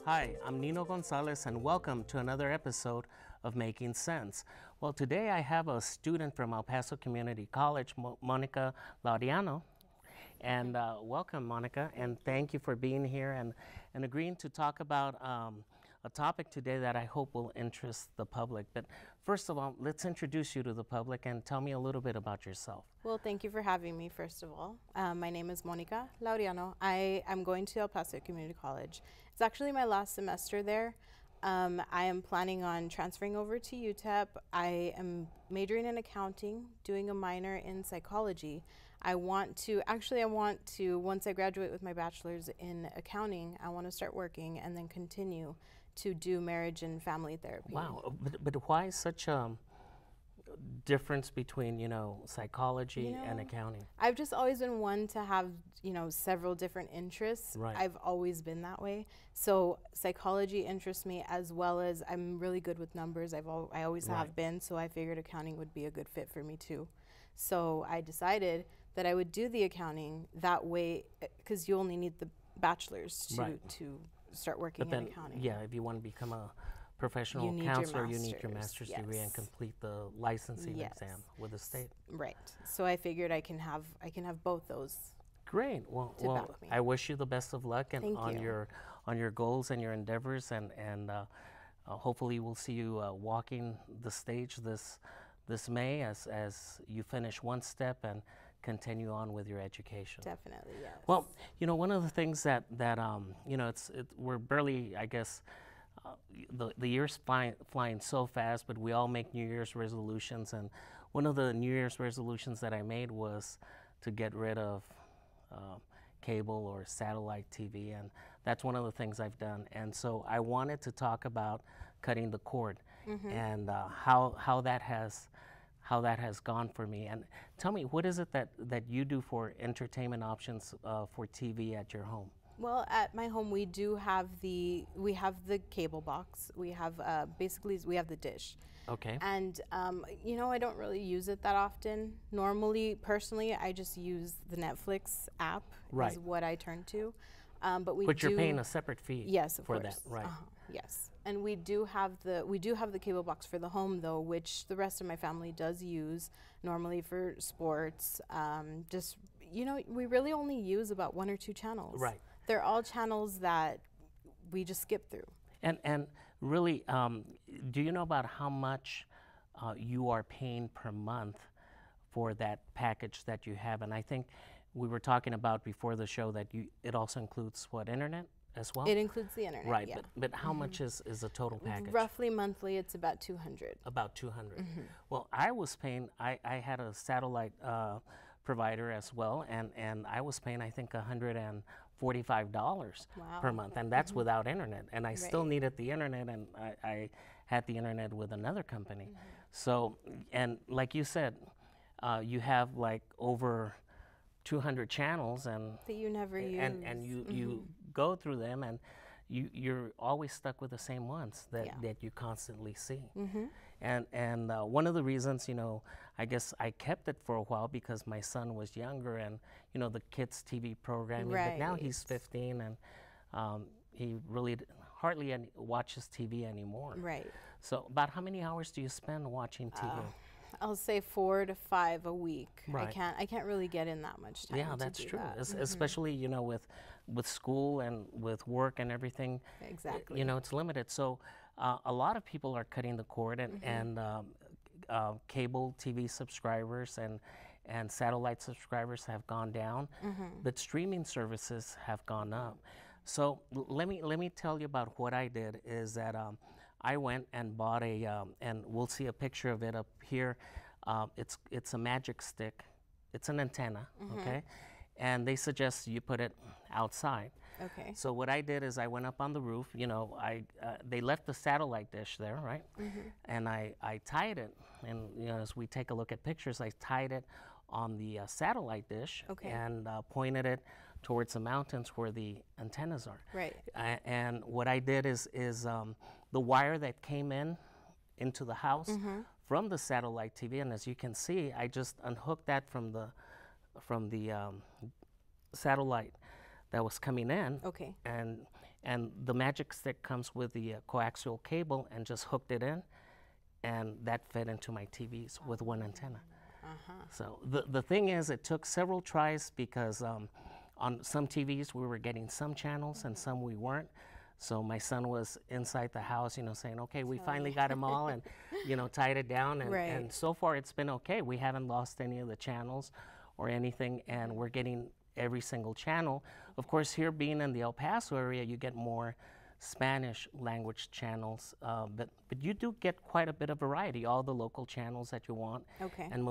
Hi, I'm Nino Gonzalez and welcome to another episode of Making Sense. Well, today I have a student from El Paso Community College, Monica Laureano. And welcome, Monica, and thank you for being here and agreeing to talk about a topic today that I hope will interest the public. But first of all, let's introduce you to the public and tell me a little bit about yourself. Well, thank you for having me, first of all. My name is Monica Laureano. I am going to El Paso Community College. It's actually my last semester there. I am planning on transferring over to UTEP. I am majoring in accounting, doing a minor in psychology. I want to, once I graduate with my bachelor's in accounting, I want to start working and then continue to do marriage and family therapy. Wow, but why such a difference between, psychology and accounting? I've just always been one to have, several different interests. Right. I've always been that way. So psychology interests me, as well as I'm really good with numbers. I always have been, so I figured accounting would be a good fit for me too. So I decided that I would do the accounting that way, because you only need the bachelor's to start working in accounting. Yeah, if you want to become a professional counselor, you need your master's degree and complete the licensing exam with the state. Right. So I figured I can have both those. Great. Well, I wish you the best of luck and on your goals and your endeavors, and hopefully we'll see you walking the stage this May as you finish one step and continue on with your education. Definitely, yes. Well, one of the things that we're barely, I guess, the year's flying so fast, but we all make New Year's resolutions, and one of the New Year's resolutions that I made was to get rid of cable or satellite TV, and that's one of the things I've done. And so I wanted to talk about cutting the cord and how that has gone for me. And tell me, what is it that you do for entertainment options for TV at your home? Well, at my home we have the cable box. We have basically we have the dish. Okay. And I don't really use it that often. Normally, personally, I just use the Netflix app. Is what I turn to. But you're paying a separate fee. Yes, of for course. That, right? Yes, and we do have the cable box for the home though, which the rest of my family does use normally for sports. We really only use about 1 or 2 channels. Right. They're all channels that we just skip through. And really, do you know about how much you are paying per month for that package that you have? And I think we were talking about before the show that it also includes what, internet as well? It includes the internet, right? Yeah. But how much is the total package? Roughly monthly, it's about $200. About $200. Well, I was paying. I had a satellite provider as well, and I was paying, I think, $145 per month, and that's without internet. And I still needed the internet, and I had the internet with another company. So, and like you said, you have like over 200 channels, and that you never use, and you go through them, and you're always stuck with the same ones that you constantly see. And one of the reasons, I guess I kept it for a while because my son was younger, and the kids TV programming. But now he's 15, and he really hardly watches TV anymore. Right. So about how many hours do you spend watching TV? I'll say 4 to 5 a week. Right. I can't really get in that much time. Yeah, that's true. That. Especially with school and with work and everything. Exactly. It's limited. So a lot of people are cutting the cord, and cable TV subscribers and satellite subscribers have gone down, but streaming services have gone up. So let me tell you about what I did. Is that I went and bought and we'll see a picture of it up here. It's a Magic Stick. It's an antenna, okay? And they suggest you put it outside. Okay. So what I did is I went up on the roof. They left the satellite dish there, right? And I tied it. And as we take a look at pictures, I tied it on the satellite dish and pointed it towards the mountains where the antennas are. Right. And what I did is the wire that came into the house from the satellite TV, and as you can see, I just unhooked that from the satellite that was coming in. Okay. And and the Magic Stick comes with the coaxial cable, and just hooked it in, and that fed into my TVs with one antenna. So the thing is, it took several tries because on some TVs we were getting some channels and some we weren't. So my son was inside the house, saying, okay, we finally got them all, and, tied it down. And so far it's been okay. We haven't lost any of the channels or anything, and we're getting every single channel. Of course, here being in the El Paso area, you get more Spanish language channels, but you do get quite a bit of variety, all the local channels that you want. Okay. And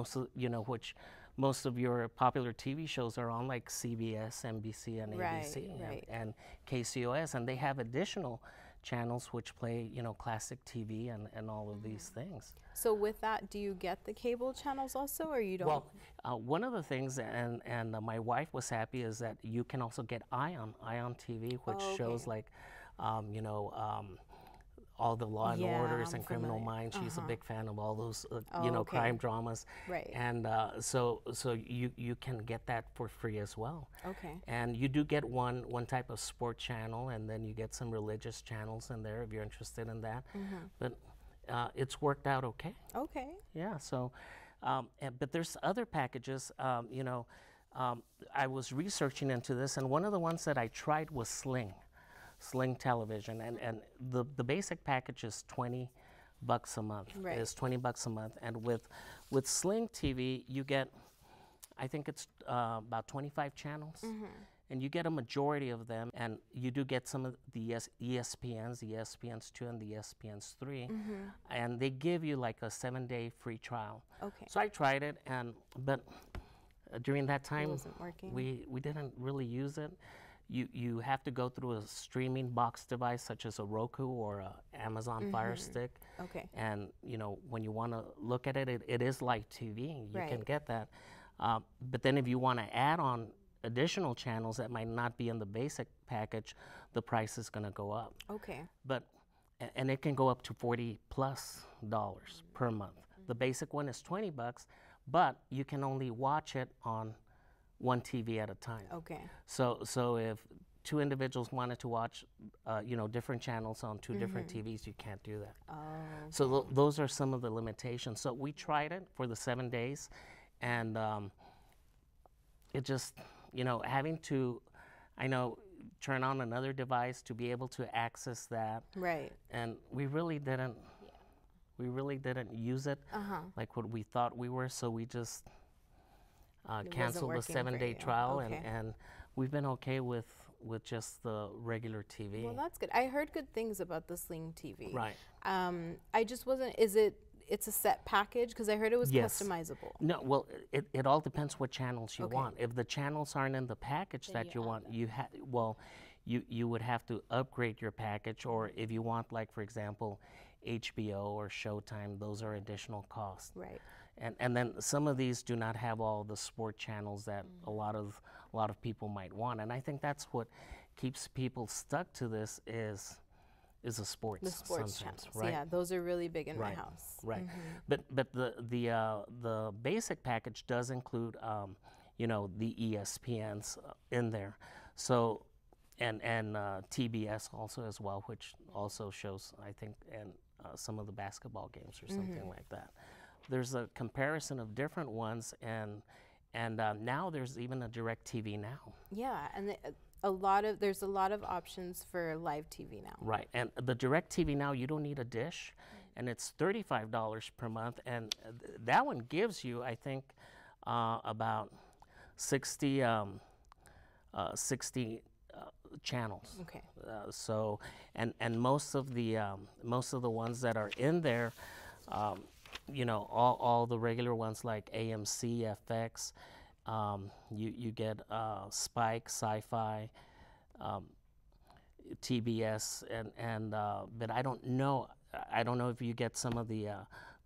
which most of your popular TV shows are on, like CBS, NBC, and ABC, and KCOS, and they have additional channels which play, classic TV and all of these things. So with that, do you get the cable channels also, or you don't? Well, one of the things, and my wife was happy, is that you can also get Ion TV, which shows like, all the Law and Orders and Criminal Minds. She's a big fan of all those, crime dramas. Right. And so you can get that for free as well. Okay. And you do get one type of sport channel, and then you get some religious channels in there if you're interested in that. But it's worked out okay. Okay. Yeah. So, but there's other packages. I was researching into this, and one of the ones that I tried was Sling Television, and the basic package is $20 a month. Right. It's $20 a month, and with Sling TV you get, I think it's about 25 channels, and you get a majority of them, and you do get some of the ESPNs, the ESPNs 2 and the ESPNs 3, and they give you like a 7-day free trial. Okay. So I tried it, but during that time It wasn't working. we didn't really use it. You have to go through a streaming box device such as a Roku or a Amazon Fire Stick. Okay. And when you want to look at it, it is like TV. You can get that. But then if you want to add on additional channels that might not be in the basic package, the price is going to go up. Okay. And it can go up to $40+ per month. The basic one is $20, but you can only watch it on one TV at a time. Okay. So if two individuals wanted to watch, different channels on two different TVs, you can't do that. Oh. So those are some of the limitations. So we tried it for the 7 days, and it just, having to, turn on another device to be able to access that. Right. And we really didn't use it like what we thought we were. So we just canceled the 7-day trial, and we've been okay with just the regular TV. Well, that's good. I heard good things about the Sling TV. Right. I just wasn't. It's a set package? Because I heard it was customizable. No, well, it all depends what channels you want. If the channels aren't in the package that you want, you would have to upgrade your package, or if you want, like, for example, HBO or Showtime, those are additional costs. Right. And then some of these do not have all the sport channels that a lot of people might want, and I think that's what keeps people stuck to this is the sports. The sports channels, right? Yeah, those are really big in my house. Right, but the basic package does include the ESPNs in there, so and TBS also as well, which also shows, I think, and some of the basketball games or something like that. There's a comparison of different ones, and now there's even a DirecTV Now. Yeah, and there's a lot of options for live TV now. Right, and the DirecTV Now, you don't need a dish, and it's $35 per month, and that one gives you, I think, about 60 channels. Okay. So, and most of the ones that are in there, all the regular ones like AMC, FX, you get Spike, Sci-Fi, TBS, and but I don't know if you get some of the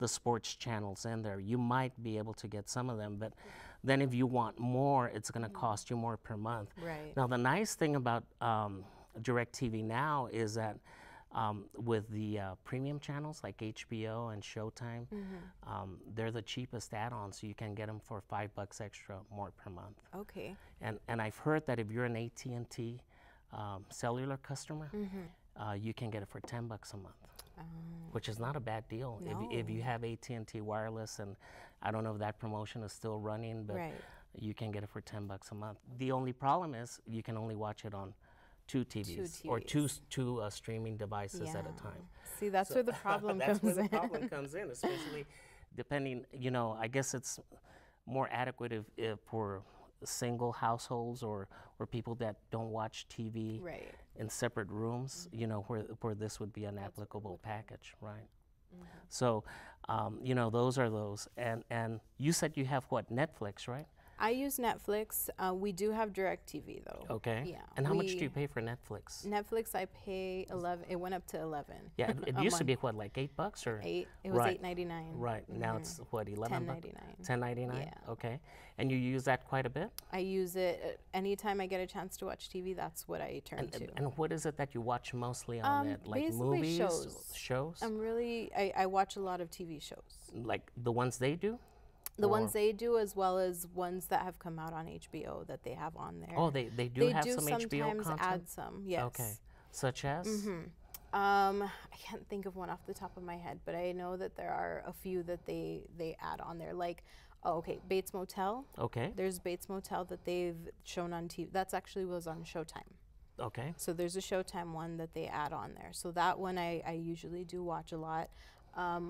sports channels in there. You might be able to get some of them, but then if you want more, it's going to cost you more per month. Right. Now, the nice thing about DirecTV Now is that with the premium channels like HBO and Showtime, they're the cheapest add-ons, so you can get them for $5 extra more per month. Okay. And I've heard that if you're an AT&T cellular customer, you can get it for $10 a month, which is not a bad deal. If you have AT&T wireless, and I don't know if that promotion is still running, but you can get it for $10 a month. The only problem is you can only watch it on two TVs, or two streaming devices at a time. See, that's where the problem that's comes where the in. problem comes in, especially depending, you know, I guess it's more adequate if for single households or people that don't watch TV in separate rooms, you know, where this would be an applicable package, right? So, you know, those are those. And you said you have what, Netflix, right? I use Netflix. We do have DirecTV though. Okay. Yeah. And how much do you pay for Netflix? Netflix, I pay 11. It went up to 11. Yeah, it used to be what, like $8 or? 8. It was $8.99. Right. Now it's what, 11? $10.99. $10.99. Yeah. Okay. And you use that quite a bit? I use it anytime I get a chance to watch TV. That's what I turn to. And what is it that you watch mostly on it? Like basically movies? Shows. I watch a lot of TV shows. Like the ones they do? The ones they do, as well as ones that have come out on HBO that they have on there. Oh, they do have some HBO content? They do sometimes add some, yes. Okay. Such as? I can't think of one off the top of my head, but I know that there are a few that they add on there. Like, Bates Motel. Okay. There's Bates Motel that they've shown on TV. That's actually was on Showtime. Okay. So there's a Showtime one that they add on there. So that one I usually do watch a lot.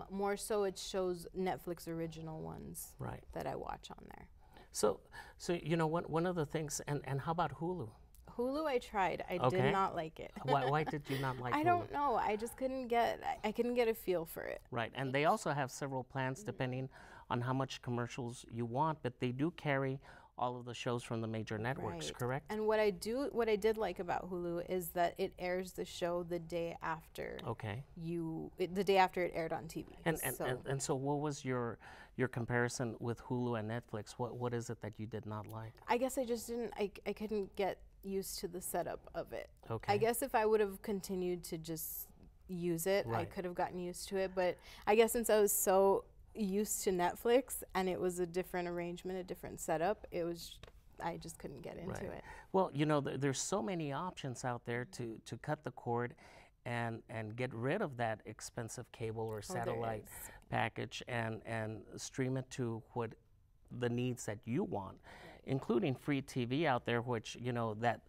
More so it shows Netflix original ones that I watch on there. So you know, one of the things, and how about Hulu? Hulu I tried. I did not like it. Why did you not like Hulu? I don't know. I just couldn't get a feel for it. Right, and they also have several plans depending on how much commercials you want, but they do carry all of the shows from the major networks, correct? And what I did like about Hulu is that it airs the show the day after. Okay. The day after it aired on TV. And so what was your comparison with Hulu and Netflix? What is it that you did not like? I guess I just didn't. I couldn't get used to the setup of it. Okay. I guess if I would have continued to just use it, I could have gotten used to it. But I guess since I was so used to Netflix and it was a different arrangement, a different setup, I just couldn't get into it. Well, you know, there's so many options out there to cut the cord and get rid of that expensive cable or satellite package and stream it to what the needs that you want, including free TV out there, which, you know, that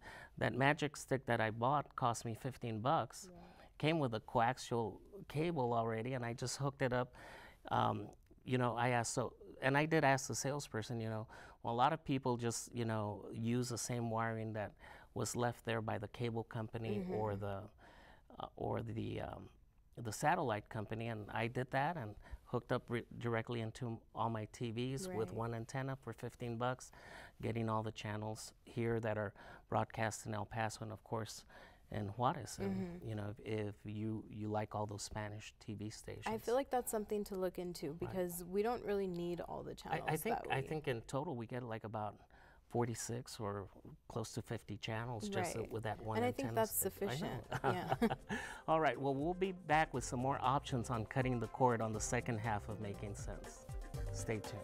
Magic Stick that I bought cost me $15. Came with a coaxial cable already, and I just hooked it up. You know, and I did ask the salesperson, you know, well, a lot of people just, you know, use the same wiring that was left there by the cable company or the satellite company, and I did that and hooked up directly into all my TVs with one antenna for $15, getting all the channels here that are broadcast in El Paso and, of course, in Juarez. And, you know, if you like all those Spanish TV stations. I feel like that's something to look into because we don't really need all the channels. I think in total we get like about 46 or close to 50 channels just with that one antenna. And I think that's sufficient. Yeah. All right, well, we'll be back with some more options on cutting the cord on the second half of Making Sense. Stay tuned.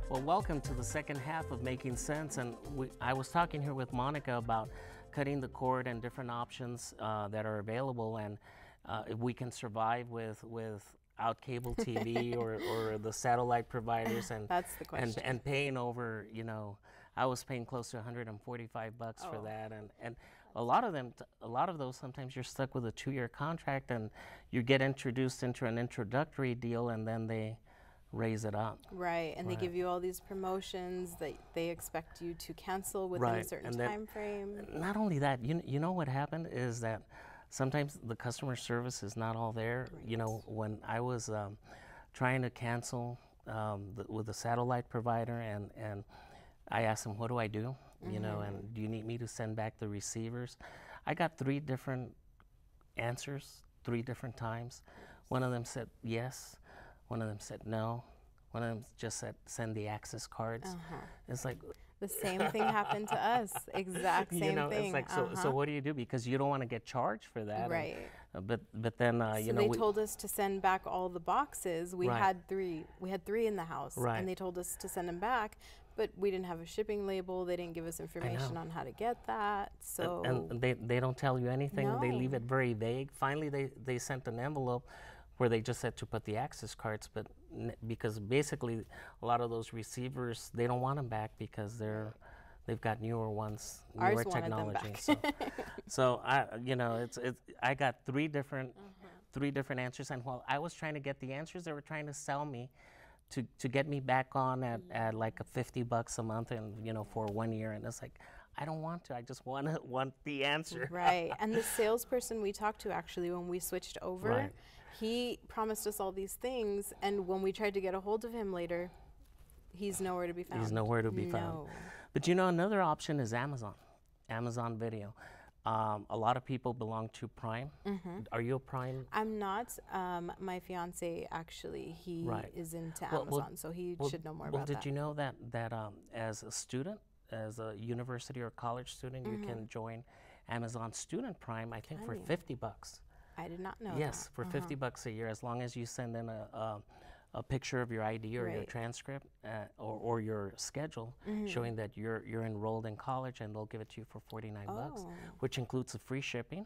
Well, welcome to the second half of Making Sense, and I was talking here with Monica about cutting the cord and different options that are available, and if we can survive without cable TV or the satellite providers, and that's the question. And paying over, you know, I was paying close to $145 for that, and a lot of those sometimes you're stuck with a 2-year contract, and you get introduced into an introductory deal, and then they raise it up. Right, and they give you all these promotions that they expect you to cancel within a certain time frame. Not only that, you know what happened is that sometimes the customer service is not all there. You know, when I was trying to cancel with the satellite provider, and I asked them, what do I do? You know, and do you need me to send back the receivers? I got 3 different answers, 3 different times. One of them said yes. One of them said no. One of them just said send the access cards. It's like The same thing happened to us. Exact same you know, thing. it's like so what do you do, because you don't want to get charged for that. Right. But then you So know they told us to send back all the boxes. We Right. had three. We had three in the house, Right. and they told us to send them back. But we didn't have a shipping label. They didn't give us information on how to get that. So and they don't tell you anything. They leave No. it very vague. Finally, they sent an envelope where they just said to put the access cards, but because basically a lot of those receivers, they don't want them back because they've got newer ones, Ours newer wanted them technology. back. So I, you know, it's I got three different answers, and while I was trying to get the answers, they were trying to sell me to get me back on at like a $50 a month, and you know, for 1 year. And it's like, I don't want to. I just want the answer. Right. And the salesperson we talked to, actually, when we switched over, Right. he promised us all these things. And when we tried to get a hold of him later, he's nowhere to be found. He's nowhere to be found. No. But you know, another option is Amazon Video. A lot of people belong to Prime. Are you a Prime? I'm not. My fiance, actually, he Right. is into Well, Amazon, so he should know more Well, about did that. you know that as a student, as a university or college student, you can join Amazon Student Prime, I think, for Can you? $50. I did not know Yes, that. for $50 a year, as long as you send in a picture of your ID or your Right. transcript or your schedule showing that you're enrolled in college, and they'll give it to you for $49, Oh. which includes the free shipping.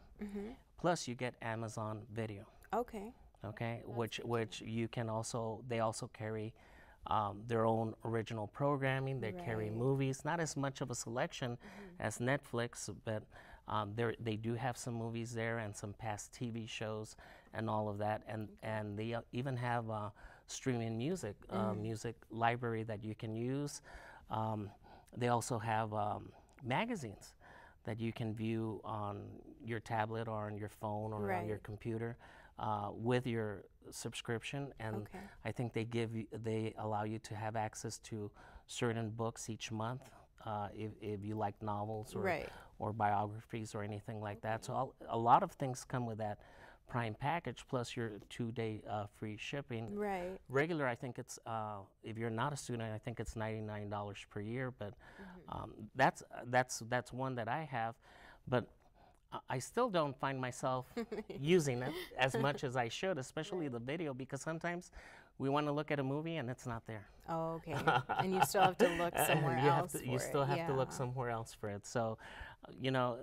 Plus, you get Amazon Video. Okay. Okay, which you can also, they also carry their own original programming. They carry Right. movies, not as much of a selection as Netflix, but they do have some movies there and some past TV shows and all of that. And they even have streaming music, music library that you can use. They also have magazines that you can view on your tablet or on your phone or on your Right. computer with your subscription. And Okay. I think they allow you to have access to certain books each month if you like novels Right. or biographies or anything like that. So a lot of things come with that Prime package, plus your 2-day free shipping. Right. Regular, I think it's if you're not a student, I think it's $99 per year. But that's one that I have, but I still don't find myself using it as much as I should, especially the video, because sometimes we want to look at a movie and it's not there. Oh, okay. And you still have to look somewhere else for You still it. have to look Yeah. somewhere else for it. So, you know,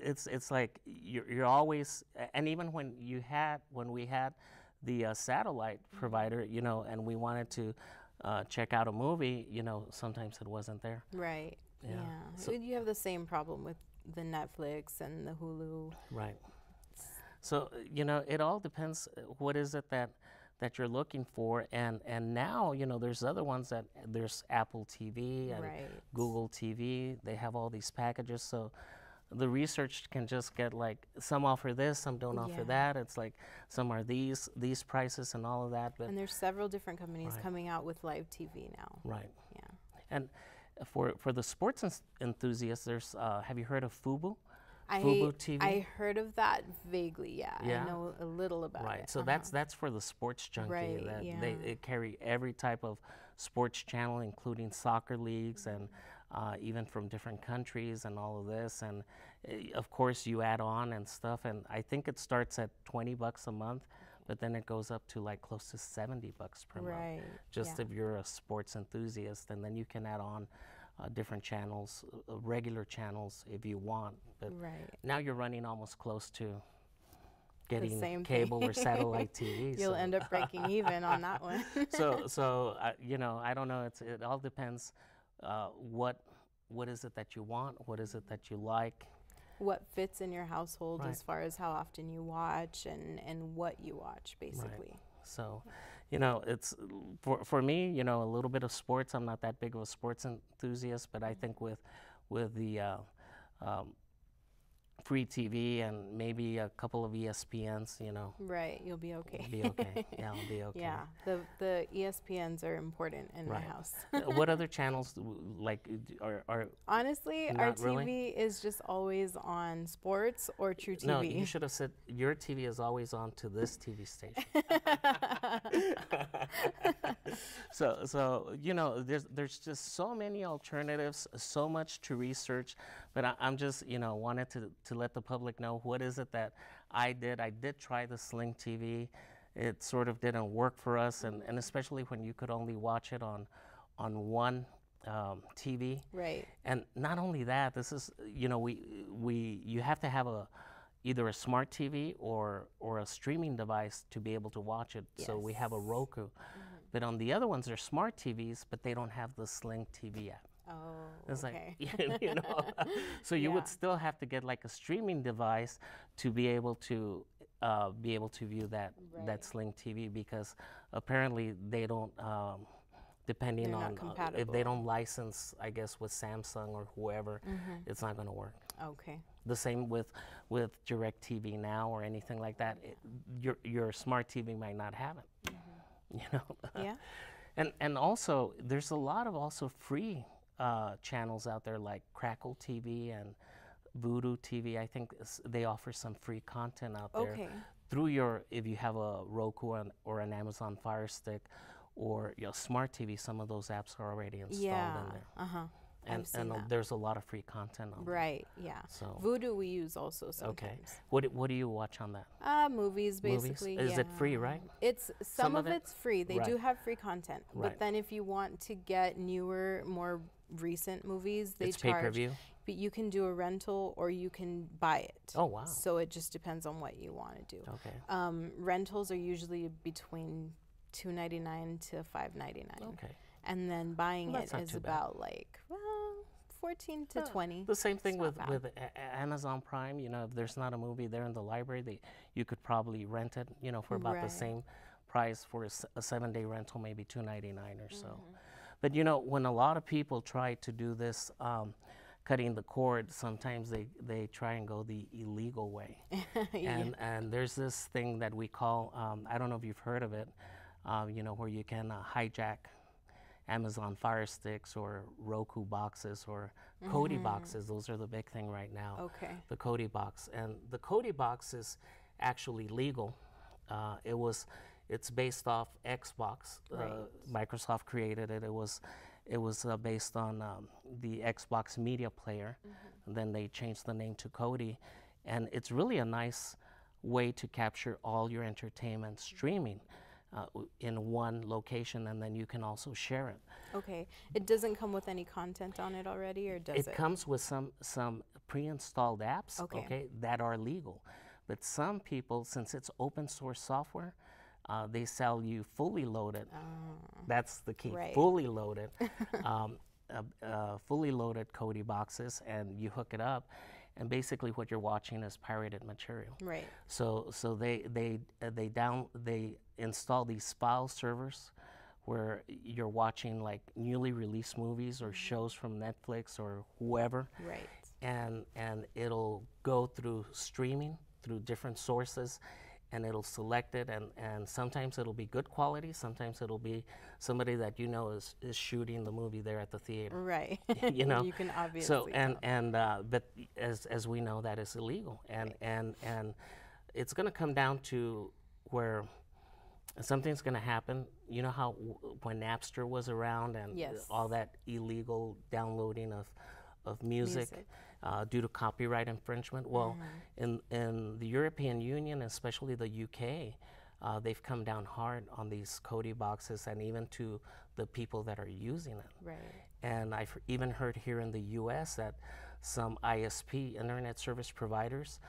it's like you're always, and even when we had the satellite provider, you know, and we wanted to check out a movie, you know, sometimes it wasn't there. Right. Yeah. Yeah. So- You have the same problem with the Netflix and the Hulu. Right. So, you know, it all depends. What is it that you're looking for? And now, you know, there's other ones there's Apple TV and Right. Google TV. They have all these packages. So the research can just get like, some offer this, some don't offer Yeah. that. It's like some are these prices and all of that. But And there's several different companies Right. coming out with live TV now. right. Yeah. And for the sports enthusiasts, there's have you heard of Fubo? I Fubo TV? I heard of that vaguely. Yeah. Yeah? I know a little about Right. it. So that's for the sports junkie. Right, That yeah. they carry every type of sports channel, including soccer leagues and even from different countries and all of this. And of course, you add on and stuff. And I think it starts at $20 a month, but then it goes up to like close to $70 per month. Right. Just yeah. if you're a sports enthusiast, and then you can add on different channels, regular channels if you want. But Right. now you're running almost close to getting same cable thing. or satellite TV. You'll so. end up breaking even on that one. So you know, I don't know. It all depends. What is it that you want? What is it that you like? What fits in your household Right. as far as how often you watch and what you watch, basically. So, you know, it's for me. You know, a little bit of sports. I'm not that big of a sports enthusiast, but I think with the free TV and maybe a couple of ESPNs, you know, Right. You'll be okay. be okay. Yeah, I'll be okay. Yeah. The ESPNs are important in my Right. house. What other channels like are Honestly, our Not TV really? is just always on sports or True TV. No, you should have said your TV is always on to this TV station. So there's just so many alternatives, so much to research, but I'm just wanted to let the public know what is it that I did. I did try the Sling TV. It sort of didn't work for us, and especially when you could only watch it on one TV. Right. And not only that, this is you have to have either a smart TV or a streaming device to be able to watch it. Yes. So we have a Roku. But on the other ones, they're smart TVs, but they don't have the Sling TV app. Oh, It's okay. like, so you Yeah. would still have to get like a streaming device to be able to view that Right. Sling TV, because apparently they don't, depending They're not on if compatible. they don't license, I guess with Samsung or whoever, it's not going to work. Okay. The same with DirecTV Now or anything like that. Your smart TV might not have it. Yeah. And also there's a lot of also free channels out there like Crackle TV and Voodoo TV. I think they offer some free content out there Okay. through if you have a Roku or an Amazon Fire Stick or your smart TV. Some of those apps are already installed Yeah. in there. Uh-huh. And, I've seen and that. there's a lot of free content on there. Right. Yeah. So Voodoo we use also okay, sometimes. what do you watch on that? Movies basically. Is it free, right? It's some of of it? it's free. They do Right. have free content. Right. But then if you want to get newer, more recent movies, they It's charge. pay-per-view? But you can do a rental or you can buy it. Oh, wow. So it just depends on what you want to do. Okay. Rentals are usually between $2.99 to $5.99. Okay. And then buying Well, it that's not is too bad. about like 14 to 20. The same thing It's with not bad. Amazon Prime. If there's not a movie there in the library, you could probably rent it, for about the Right. same price for a 7-day rental, maybe $2.99 or so. Mm-hmm. But when a lot of people try to do this, cutting the cord, sometimes they try and go the illegal way. And there's this thing that we call, I don't know if you've heard of it, where you can hijack Amazon Fire Sticks or Roku boxes or Kodi boxes. Those are the big thing right now. Okay. The Kodi box. And the Kodi box is actually legal. It's based off Xbox. Right. Microsoft created it. It was based on the Xbox Media Player. And then they changed the name to Kodi. And it's really a nice way to capture all your entertainment streaming in one location, and then you can also share it. Okay. It doesn't come with any content on it already, or does it? It comes with some pre-installed apps, Okay. that are legal. But some people, since it's open source software, they sell you fully loaded. That's the key. Right. Fully loaded, fully loaded Kodi boxes, and you hook it up, and basically what you're watching is pirated material. Right. So they install these file servers where you're watching like newly released movies or shows from Netflix or whoever, Right. and it'll go through streaming through different sources, and it'll select it, and sometimes it'll be good quality, sometimes it'll be somebody that is shooting the movie there at the theater. Right. You know, You can obviously so and tell. but as we know, that is illegal, and it's going to come down to where something's going to happen. You know how when Napster was around and Yes. all that illegal downloading of music. Due to copyright infringement. Well, in the European Union, especially the UK, they've come down hard on these Kodi boxes and even to the people that are using it. Right. And I've even heard here in the US that some ISP, internet service providers,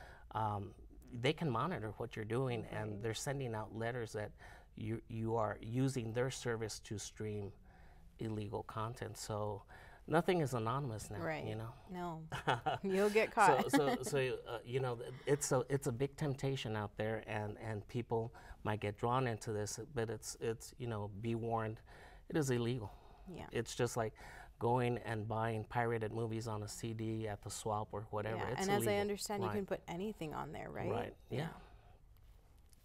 they can monitor what you're doing, and they're sending out letters that you are using their service to stream illegal content. So nothing is anonymous now, Right. you know. No. You'll get caught. So it's a big temptation out there, and people might get drawn into this, but it's be warned, it is illegal. Yeah. It's just like going and buying pirated movies on a CD at the swap or whatever. Yeah. It's And as I illegal. understand, Right. you can put anything on there, right? Right. Yeah.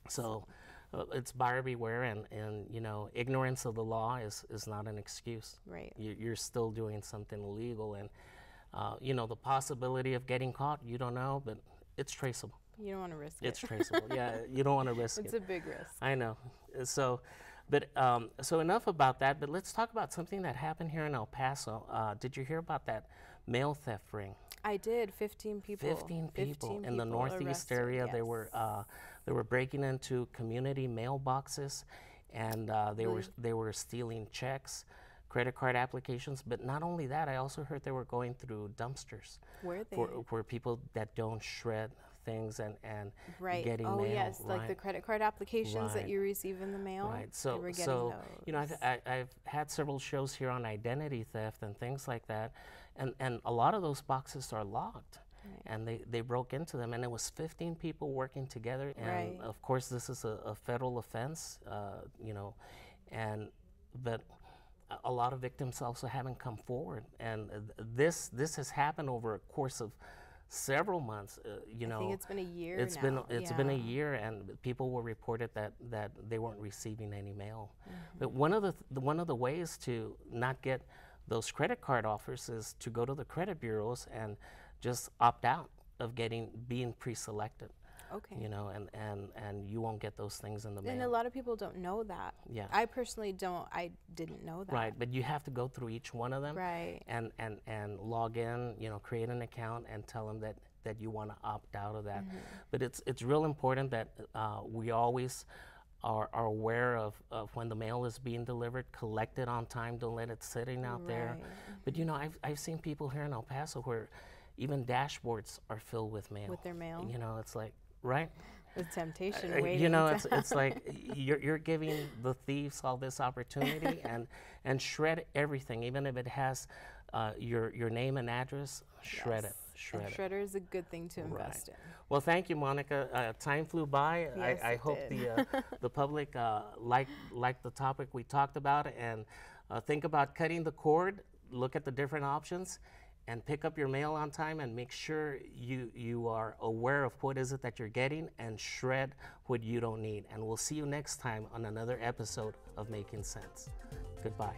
So it's buyer beware, and ignorance of the law is not an excuse. Right. You're still doing something illegal, and the possibility of getting caught, you don't know, but it's traceable. You don't want to risk It's it. traceable. Yeah, you don't want to risk It's it. a big risk. I know. So But so enough about that. But let's talk about something that happened here in El Paso. Did you hear about that mail theft ring? I did. 15 people. 15 people in the people Northeast arrested, area. yes. They were breaking into community mailboxes, and they were stealing checks, credit card applications. But not only that, I also heard they were going through dumpsters Were they? for people that don't shred things and Right. getting Oh mail. yes, like the right. credit card applications that Right. you receive in the mail. Right. They So, were getting so you know, those. I've had several shows here on identity theft and things like that, and a lot of those boxes are locked, Right. and they broke into them, and it was 15 people working together, and Right. of course this is a federal offense, you know, but a lot of victims also haven't come forward, and this has happened over a course of several months. You know, I think it's been a year it's now. been a Yeah. year, and people were reported that they weren't receiving any mail. Mm-hmm. But one of the ways to not get those credit card offers is to go to the credit bureaus and just opt out of being pre-selected. Okay. You know, and you won't get those things in the And a mail. lot of people don't know that. Yeah. I personally don't. I didn't know that. Right, but you have to go through each one of them. Right. And log in, you know, create an account and tell them that you want to opt out of that. Mm-hmm. But it's real important that we always are aware of when the mail is being delivered, collect it on time, don't let it sitting out there. Right. But you know, I've seen people here in El Paso where even dashboards are filled with mail. With their mail. You know, it's like, right? With temptation waiting. You know, to- it's like you're giving the thieves all this opportunity and shred everything, even if it has your name and address. Shred Yes. it, shred And it. shredder is a good thing to invest in. Well, thank you, Monica. Time flew by. Yes, I it hope did. the public liked the topic we talked about, and think about cutting the cord. Look at the different options, and pick up your mail on time, and make sure you are aware of what is it that you're getting, and shred what you don't need. And we'll see you next time on another episode of Making Sense. Goodbye.